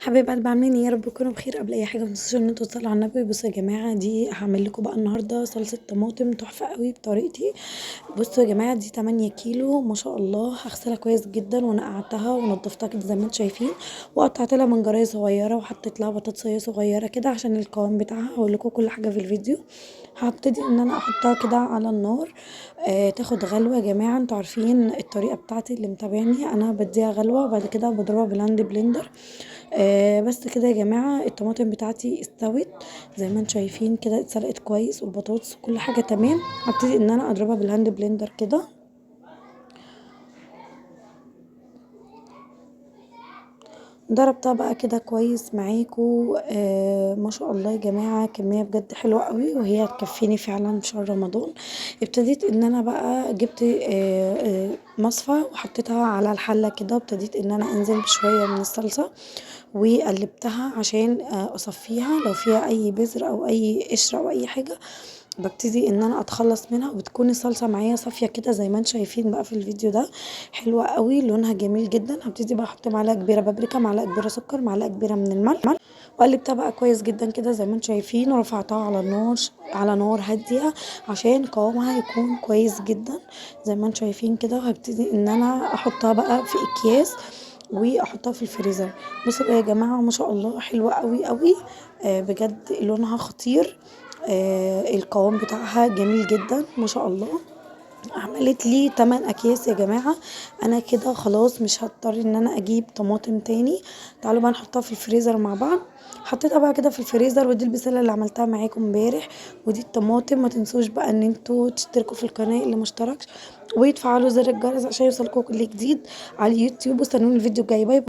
حبايب قلبي عاملين ايه؟ يا رب تكونوا بخير. قبل اي حاجه متنسوش ان انتوا تصلوا على النبي. بصوا يا جماعه، دي هعمل لكم بقى النهارده صلصه طماطم تحفه قوي بطريقتي. بصوا يا جماعه، دي 8 كيلو ما شاء الله. هغسلها كويس جدا ونقعتها ونضفتها كده زي ما انتم شايفين، وقطعت لها منجريه صغيره وحطيت لها بطاطسيه صغيره كده عشان القوام بتاعها. هقول لكم كل حاجه في الفيديو. هبتدي ان انا احطها كده على النار، تاخد غلوه. يا جماعه انتوا عارفين الطريقه بتاعتي، اللي متابعني انا بديها غلوه وبعد كده بضربها بالهاند بلندر. بس كده يا جماعة، الطماطم بتاعتي استوت زي ما انتم شايفين كده، اتسلقت كويس والبطاطس كل حاجة تمام. هبتدي ان انا اضربها بالهاند بلندر كده. ضربتها بقى كده كويس معاكو. ما شاء الله يا جماعة، كمية بجد حلوة قوي وهي هتكفيني فعلا في شهر رمضان. ابتديت ان انا بقى جبت مصفى وحطيتها على الحلة كده، وابتديت ان انا انزل بشوية من الصلصة وقلبتها عشان اصفيها لو فيها اي بذر او اي قشرة او اي حاجة. ببتدي ان انا اتخلص منها وبتكون الصلصه معايا صافيه كده زي ما انتم شايفين بقى في الفيديو ده. حلوه قوي، لونها جميل جدا. هبتدي بقى احط معلقه كبيره بابريكا، معلقه كبيره سكر، معلقه كبيره من الملح، وقلبتها بقى كويس جدا كده زي ما انتم شايفين، ورفعتها على النار على نار هاديه عشان قوامها يكون كويس جدا زي ما انتم شايفين كده. وهبتدي ان انا احطها بقى في اكياس واحطها في الفريزر. بصوا بقى يا جماعه، ما شاء الله حلوه قوي قوي. بجد لونها خطير. القوام بتاعها جميل جدا ما شاء الله. عملت لي 8 اكياس يا جماعه. انا كده خلاص مش هضطر ان انا اجيب طماطم تاني. تعالوا بقى نحطها في الفريزر مع بعض. حطيتها بقى كده في الفريزر، ودي البسله اللي عملتها معاكم امبارح، ودي الطماطم. ما تنسوش بقى ان انتوا تشتركوا في القناه اللي مشتركش، وتفعلوا زر الجرس عشان يوصلكوا كل جديد على اليوتيوب. واستنوني الفيديو الجاي. باي باي.